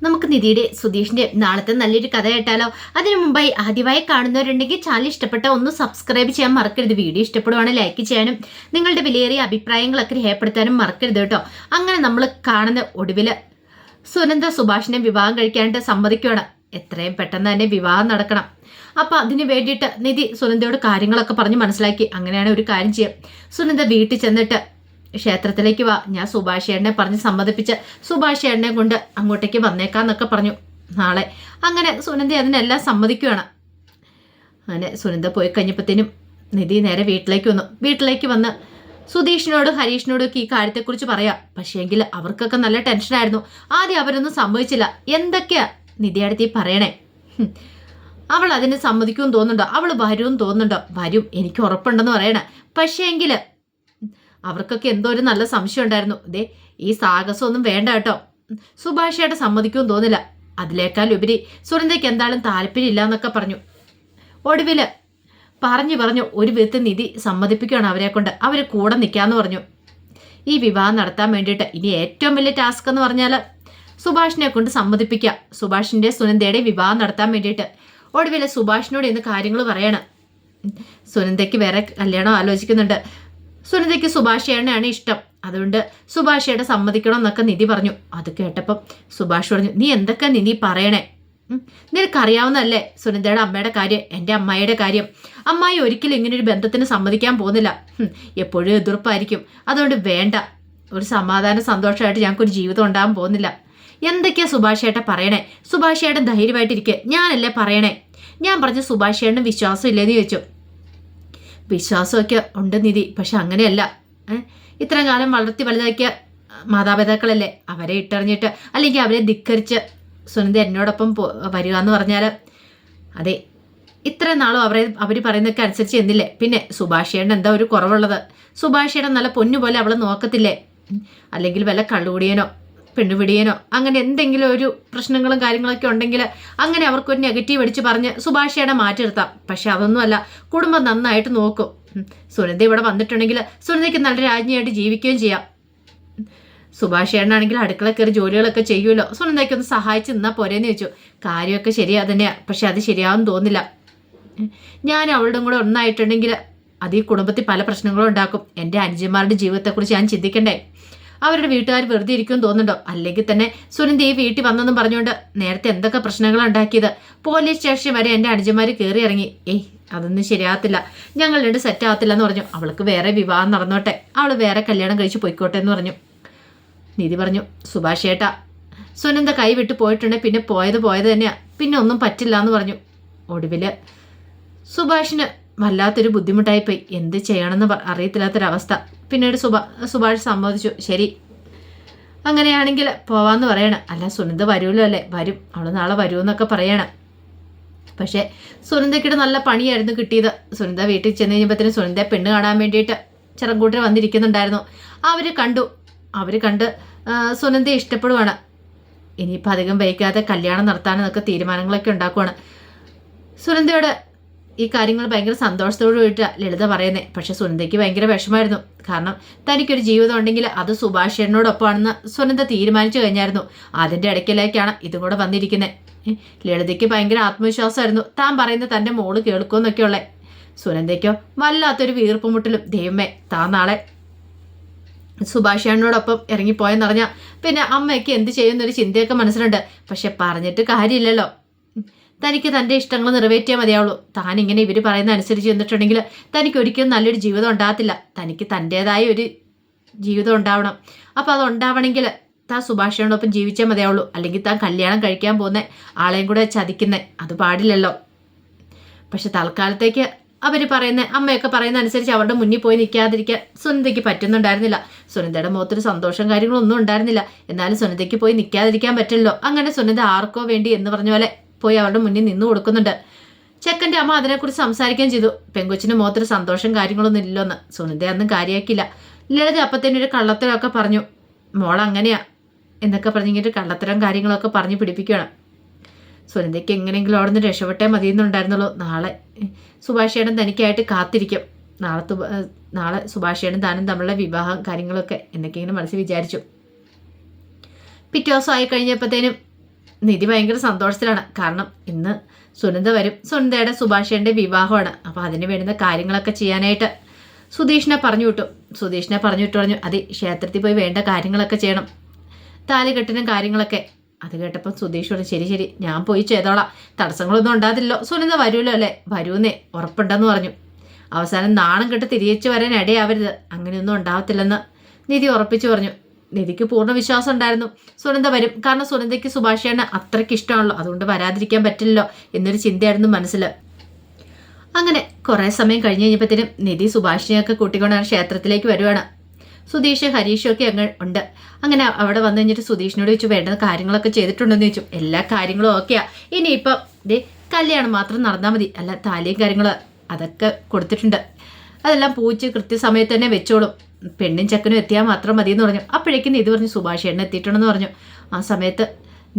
നമുക്ക് നിധിയുടെ സുധീഷിന്റെ നാളത്തെ നല്ലൊരു കഥ കേട്ടാലോ? അതിനു മുമ്പായി ആദ്യമായി കാണുന്നവരുണ്ടെങ്കിൽ ചാനൽ ഇഷ്ടപ്പെട്ട ഒന്ന് സബ്സ്ക്രൈബ് ചെയ്യാൻ മറക്കരുത്. വീഡിയോ ഇഷ്ടപ്പെടുവാണെങ്കിൽ ലൈക്ക് ചെയ്യാനും നിങ്ങളുടെ വിലയേറിയ അഭിപ്രായങ്ങളൊക്കെ രേഖപ്പെടുത്താനും മറക്കരുത് കേട്ടോ. അങ്ങനെ നമ്മൾ കാണുന്ന ഒടുവില് സുനന്ദ സുഭാഷിനെ വിവാഹം കഴിക്കാനായിട്ട് സമ്മതിക്കുകയാണ്. എത്രയും പെട്ടെന്ന് തന്നെ വിവാഹം നടക്കണം. അപ്പൊ അതിന് വേണ്ടിയിട്ട് നിധി സുനന്ദയോട് കാര്യങ്ങളൊക്കെ പറഞ്ഞ് മനസ്സിലാക്കി. അങ്ങനെയാണ് ഒരു കാര്യം ചെയ്യാം. സുനന്ദ വീട്ടിൽ ചെന്നിട്ട് ക്ഷേത്രത്തിലേക്ക് വാ, ഞാൻ സുഭാഷ് ചേട്ടനെ പറഞ്ഞ് സമ്മതിപ്പിച്ച് സുഭാഷ് ചേട്ടനെ കൊണ്ട് അങ്ങോട്ടേക്ക് വന്നേക്കാന്നൊക്കെ പറഞ്ഞു നാളെ. അങ്ങനെ സുനന്ദ അതിനെല്ലാം സമ്മതിക്കുകയാണ്. അങ്ങനെ സുനന്ദ പോയി കഴിഞ്ഞപ്പോഴത്തേനും നിധി നേരെ വീട്ടിലേക്ക് വന്ന് സുധീഷിനോടും ഹരീഷിനോടും ഒക്കെ ഈ കാര്യത്തെക്കുറിച്ച് പറയാം. പക്ഷേങ്കിൽ അവർക്കൊക്കെ നല്ല ടെൻഷനായിരുന്നു. ആദ്യം അവരൊന്നും സമ്മതിച്ചില്ല. എന്തൊക്കെയാ നിധി അടുത്ത് പറയണേ? അവൾ അതിന് സമ്മതിക്കുമെന്ന് തോന്നുന്നുണ്ടോ? അവൾ വരുമെന്ന് തോന്നുന്നുണ്ടോ? വരും, എനിക്ക് ഉറപ്പുണ്ടെന്ന് പറയണേ. പക്ഷേങ്കിൽ അവർക്കൊക്കെ എന്തോ ഒരു നല്ല സംശയം ഉണ്ടായിരുന്നു. ഇതേ ഈ സാഹസമൊന്നും വേണ്ട കേട്ടോ, സുഭാഷയായിട്ട് സമ്മതിക്കുമെന്ന് തോന്നില്ല. അതിലേക്കാൾ ഉപരി സുനന്ദയ്ക്ക് എന്തായാലും താല്പര്യമില്ല എന്നൊക്കെ പറഞ്ഞു. ഒടുവിൽ പറഞ്ഞു ഒരു വിധത്തിൽ നിധി സമ്മതിപ്പിക്കുകയാണ് അവരെ കൊണ്ട്. അവർ കൂടെ നിൽക്കാന്ന് പറഞ്ഞു. ഈ വിവാഹം നടത്താൻ വേണ്ടിയിട്ട് ഇനി ഏറ്റവും വലിയ ടാസ്ക് എന്ന് പറഞ്ഞാൽ സുഭാഷിനെ കൊണ്ട് സമ്മതിപ്പിക്കുക. സുഭാഷിന്റെ സുനന്ദയുടെ വിവാഹം നടത്താൻ വേണ്ടിയിട്ട്. ഒടുവിൽ സുഭാഷിനോട് ഇന്ന് കാര്യങ്ങൾ പറയണം. സുനന്ദയ്ക്ക് വേറെ കല്യാണം ആലോചിക്കുന്നുണ്ട്. സുനന്ദയ്ക്ക് സുഭാഷേണയാണ് ഇഷ്ടം. അതുകൊണ്ട് സുഭാഷയുടെ സമ്മതിക്കണം എന്നൊക്കെ നിധി പറഞ്ഞു. അത് കേട്ടപ്പം സുഭാഷ് പറഞ്ഞു, നീ എന്തൊക്കെ നിധി പറയണേ? നിനക്കറിയാവുന്നതല്ലേ സുനന്ദയുടെ അമ്മയുടെ കാര്യം, എൻ്റെ അമ്മായിയുടെ കാര്യം. അമ്മായി ഒരിക്കലും ഇങ്ങനൊരു ബന്ധത്തിന് സമ്മതിക്കാൻ പോകുന്നില്ല. എപ്പോഴും എതിർപ്പായിരിക്കും. അതുകൊണ്ട് വേണ്ട, ഒരു സമാധാന സന്തോഷമായിട്ട് ഞങ്ങൾക്കൊരു ജീവിതം ഉണ്ടാകാൻ പോകുന്നില്ല. എന്തൊക്കെയാ സുഭാഷേട്ട പറയണേ? സുഭാഷേട്ടൻ ധൈര്യമായിട്ടിരിക്കെ, ഞാനല്ലേ പറയണേ. ഞാൻ പറഞ്ഞ സുഭാഷേട്ടന് വിശ്വാസം ഇല്ലേന്ന് ചോദിച്ചു. വിശ്വാസമൊക്കെ ഉണ്ട് നിധി, പക്ഷെ അങ്ങനെയല്ല. ഇത്ര കാലം വളർത്തി വലുതാക്കിയ മാതാപിതാക്കളല്ലേ, അവരെ ഇട്ടെറിഞ്ഞിട്ട് അല്ലെങ്കിൽ അവരെ ധിക്കരിച്ച് സുനന്ദ എന്നോടൊപ്പം വരിക എന്ന് പറഞ്ഞാൽ, അതെ ഇത്ര നാളും അവർ പറയുന്നതൊക്കെ അനുസരിച്ച് എന്നില്ലേ. പിന്നെ സുഭാഷേട്ടൻ എന്താ ഒരു കുറവുള്ളത്? സുഭാഷേട്ടൻ നല്ല പൊന്നുപോലെ അവളെ നോക്കത്തില്ലേ? അല്ലെങ്കിൽ വല്ല കള്ളുകുടിയനോ പെണ്ണുപിടിയനോ അങ്ങനെ എന്തെങ്കിലും ഒരു പ്രശ്നങ്ങളും കാര്യങ്ങളൊക്കെ ഉണ്ടെങ്കിൽ അങ്ങനെ അവർക്കൊരു നെഗറ്റീവ് അടിച്ച് പറഞ്ഞ് സുഭാഷയുടെ മാറ്റി നിർത്താം. പക്ഷെ അതൊന്നുമല്ല, കുടുംബം നന്നായിട്ട് നോക്കും. സുനന്ദ ഇവിടെ വന്നിട്ടുണ്ടെങ്കിൽ സുനന്ദയ്ക്ക് നല്ല രാജ്ഞിയായിട്ട് ജീവിക്കുകയും ചെയ്യാം. സുഭാഷേട്ടനാണെങ്കിൽ അടുക്കള കയറി ജോലികളൊക്കെ ചെയ്യുമല്ലോ, സുനന്ദയ്ക്കൊന്ന് സഹായിച്ച് നിന്നാൽ പോരേന്ന് ചോദിച്ചു. കാര്യമൊക്കെ ശരിയാ തന്നെയാണ്, പക്ഷെ അത് ശരിയാവും തോന്നില്ല. ഞാൻ അവളുടെ കൂടെ ഒന്നായിട്ടുണ്ടെങ്കിൽ അത് ഈ കുടുംബത്തിൽ പല പ്രശ്നങ്ങളും ഉണ്ടാക്കും. എൻ്റെ അനുജന്മാരുടെ ജീവിതത്തെക്കുറിച്ച് ഞാൻ ചിന്തിക്കണ്ടേ? അവരുടെ വീട്ടുകാർ വെറുതെ ഇരിക്കുമെന്ന് തോന്നുന്നുണ്ടോ? അല്ലെങ്കിൽ തന്നെ സുനന്ദ ഈ വീട്ടിൽ വന്നെന്നും പറഞ്ഞുകൊണ്ട് നേരത്തെ എന്തൊക്കെ പ്രശ്നങ്ങളാണ് ഉണ്ടാക്കിയത്. പോലീസ് സ്റ്റേഷൻ വരെ എൻ്റെ അനുജന്മാർ കയറി ഇറങ്ങി. അതൊന്നും ശരിയാകത്തില്ല, ഞങ്ങൾ രണ്ട് സെറ്റ് ആകത്തില്ല എന്ന് പറഞ്ഞു. അവൾക്ക് വേറെ വിവാഹം നടന്നോട്ടെ, അവൾ വേറെ കല്യാണം കഴിച്ച് പോയിക്കോട്ടെ എന്ന് പറഞ്ഞു. നിധി പറഞ്ഞു, സുഭാഷ് ഏട്ടാ, സുനന്ദ കൈവിട്ട് പോയിട്ടുണ്ടെങ്കിൽ പിന്നെ പോയത് തന്നെയാ, പിന്നെ ഒന്നും പറ്റില്ല എന്ന് പറഞ്ഞു. ഒടുവില് സുഭാഷിന് വല്ലാത്തൊരു ബുദ്ധിമുട്ടായിപ്പോയി. എന്ത് ചെയ്യണമെന്ന് അറിയത്തില്ലാത്തൊരവസ്ഥ. പിന്നീട് സുഭാഷ് സമ്മതിച്ചു. ശരി, അങ്ങനെയാണെങ്കിൽ പോവാന്ന് പറയണം. അല്ല സുനന്ദ വരുമല്ലോ അല്ലേ? വരും, അവൾ നാളെ വരുമെന്നൊക്കെ പറയണം. പക്ഷേ സുനന്ദയ്ക്കിടെ നല്ല പണിയായിരുന്നു കിട്ടിയത്. സുനന്ദ വീട്ടിൽ ചെന്ന് കഴിഞ്ഞപ്പോഴത്തേനും സുനന്ദ പെണ്ണ് കാണാൻ വേണ്ടിയിട്ട് ചിറങ്കൂട്ടർ വന്നിരിക്കുന്നുണ്ടായിരുന്നു. അവർ കണ്ട് സുനന്ദയെ ഇഷ്ടപ്പെടുവാണ്. ഇനിയിപ്പോൾ അധികം വൈകാതെ കല്യാണം നടത്താനെന്നൊക്കെ തീരുമാനങ്ങളൊക്കെ ഉണ്ടാക്കുവാണ്. സുനന്ദയോട് ഈ കാര്യങ്ങൾ ഭയങ്കര സന്തോഷത്തോടു കൂടിയിട്ട് ലളിത പറയുന്നത്. പക്ഷെ സുനന്ദയ്ക്ക് ഭയങ്കര വിഷമമായിരുന്നു. കാരണം തനിക്കൊരു ജീവിതം ഉണ്ടെങ്കിൽ അത് സുഭാഷേട്ടനോടൊപ്പമാണെന്ന് സുനന്ദ തീരുമാനിച്ചു കഴിഞ്ഞായിരുന്നു. അതിൻ്റെ ഇടയ്ക്കിലേക്കാണ് ഇതും കൂടെ വന്നിരിക്കുന്നത്. ലളിതയ്ക്ക് ഭയങ്കര ആത്മവിശ്വാസമായിരുന്നു, താൻ പറയുന്നത് തൻ്റെ മോള് കേൾക്കുമെന്നൊക്കെയുള്ളേ. സുനന്ദയ്ക്കോ വല്ലാത്തൊരു വീർപ്പുമുട്ടലും. ദൈവമേ, താൻ നാളെ സുഭാഷേട്ടനോടൊപ്പം ഇറങ്ങിപ്പോയെന്നറിഞ്ഞാൽ പിന്നെ അമ്മയ്ക്ക് എന്ത് ചെയ്യുന്നൊരു ചിന്തയൊക്കെ മനസ്സിലുണ്ട്. പക്ഷെ പറഞ്ഞിട്ട് കാര്യമില്ലല്ലോ. തനിക്ക് തൻ്റെ ഇഷ്ടങ്ങൾ നിറവേറ്റിയാൽ മതിയാവുള്ളൂ. താൻ ഇങ്ങനെ ഇവർ പറയുന്ന അനുസരിച്ച് ചെന്നിട്ടുണ്ടെങ്കിൽ തനിക്ക് ഒരിക്കലും നല്ലൊരു ജീവിതം ഉണ്ടാകത്തില്ല. തനിക്ക് തൻ്റേതായ ഒരു ജീവിതം ഉണ്ടാവണം. അപ്പോൾ അത് ഉണ്ടാവണമെങ്കിൽ താൻ സുഭാഷിനോടൊപ്പം ജീവിച്ചാൽ മതിയാവുള്ളൂ. അല്ലെങ്കിൽ താൻ കല്യാണം കഴിക്കാൻ പോകുന്ന ആളെയും കൂടെ ചതിക്കുന്നേ, അത് പാടില്ലല്ലോ. പക്ഷെ തൽക്കാലത്തേക്ക് അവർ പറയുന്ന അമ്മയൊക്കെ പറയുന്ന അനുസരിച്ച് അവരുടെ മുന്നിൽ പോയി നിൽക്കാതിരിക്കാൻ സുനന്ദയ്ക്ക് പറ്റുന്നുണ്ടായിരുന്നില്ല. സുനന്ദയുടെ മുഖത്തൊരു സന്തോഷം കാര്യങ്ങളൊന്നും ഉണ്ടായിരുന്നില്ല. എന്നാലും സുനന്ദയ്ക്ക് പോയി നിൽക്കാതിരിക്കാൻ പറ്റില്ലല്ലോ. അങ്ങനെ സുനന്ദ ആർക്കോ വേണ്ടി എന്ന് പറഞ്ഞ പോലെ പോയി അവരുടെ മുന്നിൽ നിന്ന് കൊടുക്കുന്നുണ്ട്. ചെക്കൻ്റെ അമ്മ അതിനെക്കുറിച്ച് സംസാരിക്കുകയും ചെയ്തു. പെങ്കൊച്ചിന് മുഖത്തൊരു സന്തോഷം കാര്യങ്ങളൊന്നും ഇല്ലെന്ന്. സുനന്ദ അന്നും കാര്യമാക്കില്ല. ലളിത അപ്പത്തേനൊരു കള്ളത്തരമൊക്കെ പറഞ്ഞു. മോൾ അങ്ങനെയാ എന്നൊക്കെ പറഞ്ഞിട്ട് കള്ളത്തരം കാര്യങ്ങളൊക്കെ പറഞ്ഞ് പിടിപ്പിക്കുകയാണ്. സുനന്ദയ്ക്ക് എങ്ങനെയെങ്കിലും അവിടെ നിന്ന് രക്ഷപ്പെട്ടേ മതിയെന്നുണ്ടായിരുന്നുള്ളൂ. നാളെ സുഭാഷേട്ടൻ തനിക്കായിട്ട് കാത്തിരിക്കും. നാളെ സുഭാഷേട്ടൻ താനും തമ്മിലുള്ള വിവാഹം കാര്യങ്ങളൊക്കെ എന്നൊക്കെ ഇങ്ങനെ മനസ്സിൽ വിചാരിച്ചു. പിറ്റേ ദിവസം ആയി കഴിഞ്ഞപ്പോഴത്തേനും നിധി ഭയങ്കര സന്തോഷത്തിലാണ്. കാരണം ഇന്ന് സുനന്ദ വരും. സുനന്ദയുടെ സുഭാഷേൻ്റെ വിവാഹമാണ്. അപ്പോൾ അതിന് വേണ്ടുന്ന കാര്യങ്ങളൊക്കെ ചെയ്യാനായിട്ട് സുധീഷിനെ പറഞ്ഞു പറഞ്ഞു അതെ ക്ഷേത്രത്തിൽ പോയി വേണ്ട കാര്യങ്ങളൊക്കെ ചെയ്യണം, താലികെട്ടിനും കാര്യങ്ങളൊക്കെ. അത് കേട്ടപ്പോൾ സുധീഷ് പറഞ്ഞു ശരി ഞാൻ പോയി ചെയ്തോളാം, തടസ്സങ്ങളൊന്നും ഉണ്ടാകത്തില്ലല്ലോ, സുനന്ദ വരുമല്ലോ അല്ലേ? വരൂന്നേ ഉറപ്പുണ്ടെന്ന് പറഞ്ഞു. അവസാനം നാണം കെട്ട് തിരിച്ചു വരാൻ ഇടയാവരുത്, അങ്ങനെയൊന്നും ഉണ്ടാവത്തില്ലെന്ന് നിധി ഉറപ്പിച്ചു പറഞ്ഞു. നിധിക്ക് പൂർണ്ണ വിശ്വാസം ഉണ്ടായിരുന്നു സുനന്ദ വരും. കാരണം സുനന്ദയ്ക്ക് സുഭാഷിയാണ് അത്രയ്ക്ക് ഇഷ്ടമാണല്ലോ, അതുകൊണ്ട് വരാതിരിക്കാൻ പറ്റില്ലല്ലോ എന്നൊരു ചിന്തയായിരുന്നു മനസ്സിൽ. അങ്ങനെ കുറേ സമയം കഴിഞ്ഞ് കഴിഞ്ഞപ്പോഴത്തേനും നിധി സുഭാഷിനെയൊക്കെ കൂട്ടിക്കൊണ്ടാണ് ക്ഷേത്രത്തിലേക്ക് വരുവാണ്. സുധീഷ് ഹരീഷും ഒക്കെ അങ്ങ് ഉണ്ട്. അങ്ങനെ അവിടെ വന്നു കഴിഞ്ഞിട്ട് സുധീഷിനോട് ചോദിച്ചു വേണ്ടുന്ന കാര്യങ്ങളൊക്കെ ചെയ്തിട്ടുണ്ടെന്ന് ചോദിച്ചു. എല്ലാ കാര്യങ്ങളും ഓക്കെയാ, ഇനിയിപ്പം കല്യാണം മാത്രം നടന്നാൽ മതി, അല്ല താലിയും കാര്യങ്ങൾ അതൊക്കെ കൊടുത്തിട്ടുണ്ട്, അതെല്ലാം പൂച്ച് കൃത്യസമയത്ത് തന്നെ വെച്ചോളും, പെണ്ണും ചെക്കനും എത്തിയാൽ മാത്രം മതി എന്ന് പറഞ്ഞു. അപ്പോഴേക്കും നിധി പറഞ്ഞു സുഭാഷ് എണ്ണ എത്തിയിട്ടുണ്ടെന്ന് പറഞ്ഞു. ആ സമയത്ത്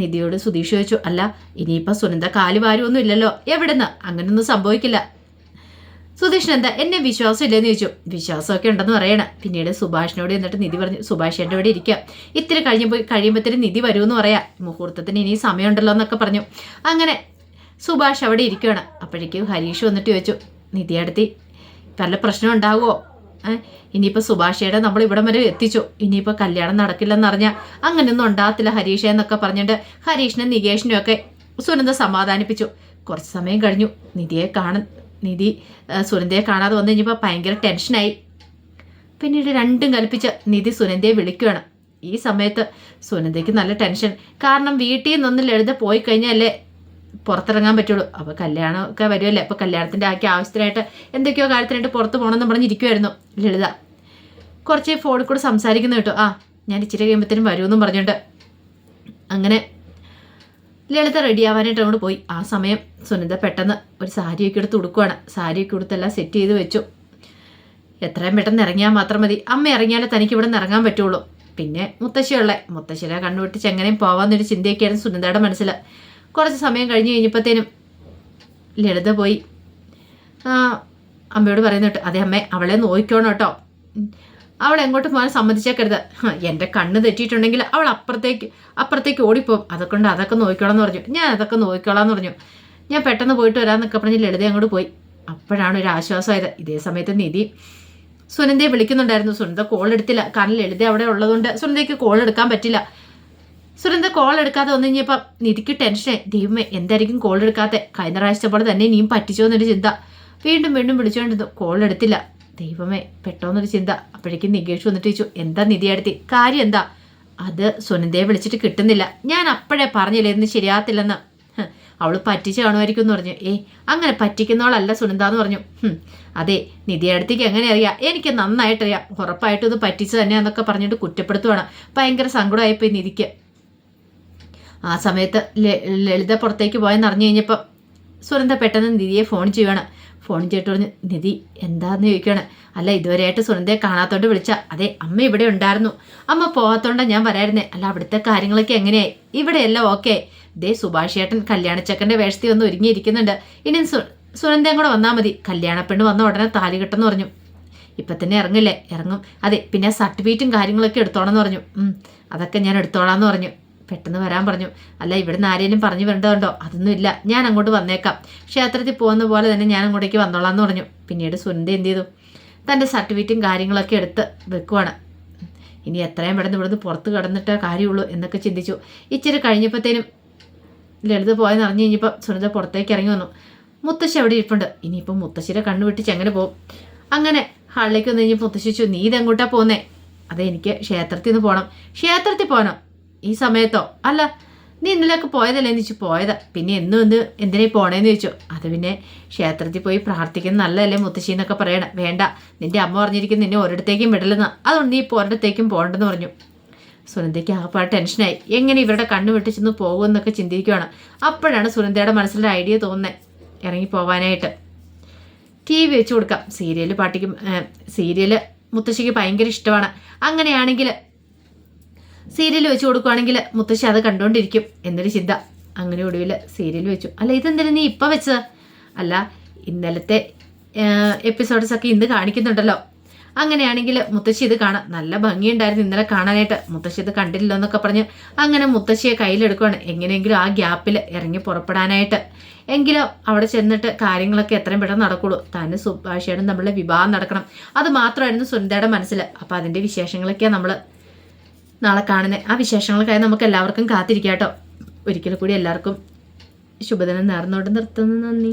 നിധിയോട് സുധീഷ് ചോദിച്ചു അല്ല ഇനിയിപ്പോൾ സുനന്ദ കാല് വാരുമൊന്നും ഇല്ലല്ലോ, എവിടെന്ന്? അങ്ങനെയൊന്നും സംഭവിക്കില്ല. സുധീഷിന് എന്താ എന്നെ വിശ്വാസം ഇല്ലെന്ന് ചോദിച്ചു. വിശ്വാസമൊക്കെ ഉണ്ടെന്ന് പറയണം. പിന്നീട് സുഭാഷിനോട് എന്നിട്ട് നിധി പറഞ്ഞു സുഭാഷ് എൻ്റെ അവിടെ ഇരിക്കുക, ഇത്തിരി കഴിയുമ്പോഴത്തേനും നിധി വരുമെന്ന് പറയാം, മുഹൂർത്തത്തിന് ഇനി സമയമുണ്ടല്ലോ എന്നൊക്കെ പറഞ്ഞു. അങ്ങനെ സുഭാഷ് അവിടെ ഇരിക്കുകയാണ്. അപ്പോഴേക്കും ഹരീഷ് വന്നിട്ട് ചോദിച്ചു നിധി അടുത്തി വല്ല പ്രശ്നം ഉണ്ടാവുമോ? ഇനിയിപ്പോൾ സുഭാഷയുടെ നമ്മൾ ഇവിടം വരെ എത്തിച്ചു, ഇനിയിപ്പോൾ കല്യാണം നടക്കില്ലെന്നറിഞ്ഞാൽ അങ്ങനെയൊന്നും ഉണ്ടാകത്തില്ല ഹരീഷ എന്നൊക്കെ പറഞ്ഞിട്ട് ഹരീഷിനും നികേഷിനും ഒക്കെ സുനന്ദ സമാധാനിപ്പിച്ചു. കുറച്ച് സമയം കഴിഞ്ഞു. നിധി സുനന്ദയെ കാണാതെ വന്നു കഴിഞ്ഞപ്പോൾ ഭയങ്കര ടെൻഷനായി. പിന്നീട് രണ്ടും കൽപ്പിച്ച് നിധി സുനന്ദയെ വിളിക്കുകയാണ്. ഈ സമയത്ത് സുനന്ദയ്ക്ക് നല്ല ടെൻഷൻ. കാരണം വീട്ടിൽ നിന്നൊന്ന് ലളിത പോയി കഴിഞ്ഞാലേ പുറത്തിറങ്ങാൻ പറ്റുള്ളൂ. അപ്പോൾ കല്യാണമൊക്കെ വരുമല്ലേ, അപ്പോൾ കല്യാണത്തിൻ്റെ ആവശ്യത്തിനായിട്ട് എന്തൊക്കെയോ കാര്യത്തിനായിട്ട് പുറത്ത് പോകണമെന്ന് പറഞ്ഞിരിക്കുമായിരുന്നു ലളിത. കുറച്ച് ഫോണിൽ കൂടെ സംസാരിക്കുന്നു കേട്ടോ. ഞാൻ ഇച്ചിരി കഴിയുമ്പോഴത്തേനും വരുമെന്നും പറഞ്ഞുകൊണ്ട് അങ്ങനെ ലളിത റെഡിയാവാനായിട്ട് അങ്ങോട്ട് പോയി. ആ സമയം സുനന്ദ പെട്ടെന്ന് ഒരു സാരിയൊക്കെ എടുത്ത് ഉടുക്കുവാണ്. സാരിയൊക്കെ ഉടുത്തെല്ലാം സെറ്റ് ചെയ്ത് വെച്ചു. എത്രയും പെട്ടെന്ന് ഇറങ്ങിയാൽ മാത്രം മതി, അമ്മ ഇറങ്ങിയാലേ തനിക്ക് ഇവിടെ നിന്ന് ഇറങ്ങാൻ പറ്റുള്ളൂ. പിന്നെ മുത്തശ്ശിയെ കണ്ണുവിട്ടിച്ച് എങ്ങനെയും പോവാന്നൊരു ചിന്തയൊക്കെയായിരുന്നു സുനന്ദയുടെ മനസ്സിൽ. കുറച്ച് സമയം കഴിഞ്ഞ് കഴിഞ്ഞപ്പോഴത്തേനും ലളിത പോയി അമ്മയോട് പറയുന്നുണ്ട് അതെ അമ്മേ അവളെ നോക്കിക്കോണം കേട്ടോ, അവൾ എങ്ങോട്ട് പോകാൻ സമ്മതിച്ചേക്കരുത്, എൻ്റെ കണ്ണ് തെറ്റിയിട്ടുണ്ടെങ്കിൽ അവൾ അപ്പുറത്തേക്ക് ഓടിപ്പോവും, അതൊക്കെ നോക്കിക്കോളാം എന്ന് പറഞ്ഞു. ഞാൻ അതൊക്കെ നോക്കിക്കോളാം എന്ന് പറഞ്ഞു. ഞാൻ പെട്ടെന്ന് പോയിട്ട് വരാമെന്നൊക്കെ പറഞ്ഞ് ലളിത അങ്ങോട്ട് പോയി. അപ്പോഴാണ് ഒരു ആശ്വാസമായത്. ഇതേ സമയത്ത് നിധി സുനന്ദയെ വിളിക്കുന്നുണ്ടായിരുന്നു. സുനന്ദ കോൾ എടുത്തില്ല. കാരണം ലളിത അവിടെ ഉള്ളതുകൊണ്ട് സുനന്ദയ്ക്ക് കോൾ എടുക്കാൻ പറ്റില്ല. സുനന്ദ കോൾ എടുക്കാതെ വന്നു കഴിഞ്ഞപ്പം നിധിക്ക് ടെൻഷനായി. ദൈവമേ എന്തായിരിക്കും കോൾ എടുക്കാതെ, കഴിഞ്ഞ പ്രാവശ്യത്തെ പോലെ തന്നെ ഇനിയും പറ്റിച്ചോ എന്നൊരു ചിന്ത. വീണ്ടും വിളിച്ചുകൊണ്ടിരുന്നു. കോൾ എടുത്തില്ല. ദൈവമേ പെട്ടോന്നൊരു ചിന്ത. അപ്പോഴേക്കും നികേഷ് വന്നിട്ട് ചോദിച്ചു എന്താ നിധി അടുത്തി കാര്യം എന്താ? അത് സുനന്ദയെ വിളിച്ചിട്ട് കിട്ടുന്നില്ല. ഞാൻ അപ്പോഴേ പറഞ്ഞില്ലേ ഇന്ന് ശരിയാകത്തില്ലെന്ന്. അവൾ പറ്റിച്ച് കാണുമായിരിക്കും എന്ന് പറഞ്ഞു. അങ്ങനെ പറ്റിക്കുന്നവളല്ല സുനന്ദ എന്ന് പറഞ്ഞു. അതെ നിധി അടുത്തേക്ക് എങ്ങനെ അറിയാം? എനിക്ക് നന്നായിട്ടറിയാം, ഉറപ്പായിട്ടും ഇത് പറ്റിച്ച് തന്നെയാന്നൊക്കെ പറഞ്ഞിട്ട് കുറ്റപ്പെടുത്തുവാണ്. ഭയങ്കര സങ്കടമായിപ്പോയി നിധിക്ക്. ആ സമയത്ത് ലളിത പുറത്തേക്ക് പോയെന്ന് അറിഞ്ഞു കഴിഞ്ഞപ്പോൾ സുനന്ദ പെട്ടെന്ന് നിധിയെ ഫോൺ ചെയ്യുവാണ്. ഫോൺ ചെയ്തിട്ട് പറഞ്ഞു നിധി എന്താന്ന് ചോദിക്കുകയാണ്. അല്ല ഇതുവരെയായിട്ട് സുനന്ദയെ കാണാത്തോണ്ട് വിളിച്ച. അതെ അമ്മ ഇവിടെ ഉണ്ടായിരുന്നു, അമ്മ പോകാത്തോണ്ടാണ് ഞാൻ വരായിരുന്നേ. അല്ല അവിടുത്തെ കാര്യങ്ങളൊക്കെ എങ്ങനെയായി? ഇവിടെയെല്ലാം ഓക്കെ. ദേ സുഭാഷേട്ടൻ കല്യാണച്ചക്കൻ്റെ വേഷത്തിൽ വന്ന് ഒരുങ്ങിയിരിക്കുന്നുണ്ട്. ഇനി സുനന്ദയും കൂടെ വന്നാൽ മതി. കല്യാണപ്പെണ്ണ് വന്ന ഉടനെ താലി കെട്ടെന്ന് പറഞ്ഞു. ഇപ്പം തന്നെ ഇറങ്ങില്ലേ? ഇറങ്ങും. അതെ പിന്നെ സർട്ടിഫിക്കറ്റും കാര്യങ്ങളൊക്കെ എടുത്തോളാം എന്ന് പറഞ്ഞു. അതൊക്കെ ഞാൻ എടുത്തോളാന്ന് പറഞ്ഞു. പെട്ടെന്ന് വരാൻ പറഞ്ഞു. അല്ല ഇവിടുന്ന് ആരെങ്കിലും പറഞ്ഞു വരേണ്ടതുണ്ടോ? അതൊന്നും ഇല്ല, ഞാൻ അങ്ങോട്ട് വന്നേക്കാം. ക്ഷേത്രത്തിൽ പോകുന്ന പോലെ തന്നെ ഞാൻ അങ്ങോട്ടേക്ക് വന്നോളാം എന്ന് പറഞ്ഞു. പിന്നീട് സുനന്ദ എന്ത് ചെയ്തു? തൻ്റെ സർട്ടിഫിക്കറ്റും കാര്യങ്ങളൊക്കെ എടുത്ത് വെക്കുവാണ്. ഇനി എത്രയും പെട്ടെന്ന് ഇവിടുന്ന് പുറത്ത് കടന്നിട്ടേ കാര്യമുള്ളൂ എന്നൊക്കെ ചിന്തിച്ചു. ഇച്ചിരി കഴിഞ്ഞപ്പോഴത്തേനും ലളിത പോയെന്ന് അറിഞ്ഞു കഴിഞ്ഞപ്പോൾ സുനന്ദ പുറത്തേക്ക് ഇറങ്ങി വന്നു. മുത്തശ്ശി അവിടെ ഇരിപ്പുണ്ട്. ഇനിയിപ്പം മുത്തശ്ശിയുടെ കണ്ണു വെട്ടിച്ച് എങ്ങനെ പോകും? അങ്ങനെ ഹാളിലേക്ക് വന്നു കഴിഞ്ഞപ്പോൾ മുത്തശ്ശി ചോദിച്ചു നീ ഇതെങ്ങോട്ടാ പോകുന്നേ? അതെ എനിക്ക് ക്ഷേത്രത്തിൽ നിന്ന് പോകണം. ക്ഷേത്രത്തിൽ പോകണം ഈ സമയത്തോ? അല്ല നീ ഇന്നലെയൊക്കെ പോയതല്ലേ എന്ന് ചോദിച്ചു. പോയതാ. പിന്നെ എന്തിനാ പോണേന്ന് ചോദിച്ചു. അത് പിന്നെ ക്ഷേത്രത്തിൽ പോയി പ്രാർത്ഥിക്കുന്നത് നല്ലതല്ലേ മുത്തശ്ശി എന്നൊക്കെ പറയണം. വേണ്ട നിന്റെ അമ്മ പറഞ്ഞിരിക്കും നിന്നെ ഒരിടത്തേക്കും വിടലെന്ന്, അതുകൊണ്ട് നീ ഇപ്പോൾ ഒരിടത്തേക്കും പോകണ്ടെന്ന് പറഞ്ഞു. സുനന്ദയ്ക്ക് ആകപ്പാട് ടെൻഷനായി. എങ്ങനെ ഇവരുടെ കണ്ണു വെട്ടിച്ചെന്ന് പോകുമെന്നൊക്കെ ചിന്തിക്കുകയാണ്. അപ്പോഴാണ് സുനന്ദയുടെ മനസ്സിലൊരു ഐഡിയ തോന്നുന്നത് ഇറങ്ങിപ്പോവാനായിട്ട്. TV വെച്ച് കൊടുക്കാം. സീരിയല് മുത്തശ്ശിക്ക് ഭയങ്കര ഇഷ്ടമാണ്. അങ്ങനെയാണെങ്കിൽ സീരിയൽ വെച്ച് കൊടുക്കുകയാണെങ്കിൽ മുത്തശ്ശി അത് കണ്ടുകൊണ്ടിരിക്കും എന്നൊരു ചിന്ത. അങ്ങനെ ഒടുവിൽ സീരിയൽ വെച്ചു. അല്ല ഇതെന്തിനാ നീ ഇപ്പം വെച്ചത്? അല്ല ഇന്നലത്തെ എപ്പിസോഡ്സൊക്കെ ഇന്ന് കാണിക്കുന്നുണ്ടല്ലോ, അങ്ങനെയാണെങ്കിൽ മുത്തശ്ശി ഇത് കാണാം, നല്ല ഭംഗിയുണ്ടായിരുന്നു ഇന്നലെ കാണാനായിട്ട്, മുത്തശ്ശി ഇത് കണ്ടില്ലല്ലോ എന്നൊക്കെ പറഞ്ഞ് അങ്ങനെ മുത്തശ്ശിയെ കയ്യിലെടുക്കുകയാണ് എങ്ങനെയെങ്കിലും ആ ഗ്യാപ്പിൽ ഇറങ്ങി പുറപ്പെടാനായിട്ട്. എങ്കിലും അവിടെ ചെന്നിട്ട് കാര്യങ്ങളൊക്കെ എത്രയും പെട്ടെന്ന് നടക്കുള്ളൂ. തന്നെ സുഭാഷിയുടെ നമ്മളുടെ വിവാഹം നടക്കണം, അത് മാത്രമായിരുന്നു സുനിതയുടെ മനസ്സിൽ. അപ്പം അതിൻ്റെ വിശേഷങ്ങളൊക്കെയാണ് നമ്മൾ നാളെ കാണുന്നത്. ആ വിശേഷങ്ങൾക്കായി നമുക്ക് എല്ലാവർക്കും കാത്തിരിക്കാം കേട്ടോ. ഒരിക്കൽ കൂടി എല്ലാവർക്കും ശുഭദിനം നേർന്നുകൊണ്ട് നിർത്തുന്നു. നന്ദി.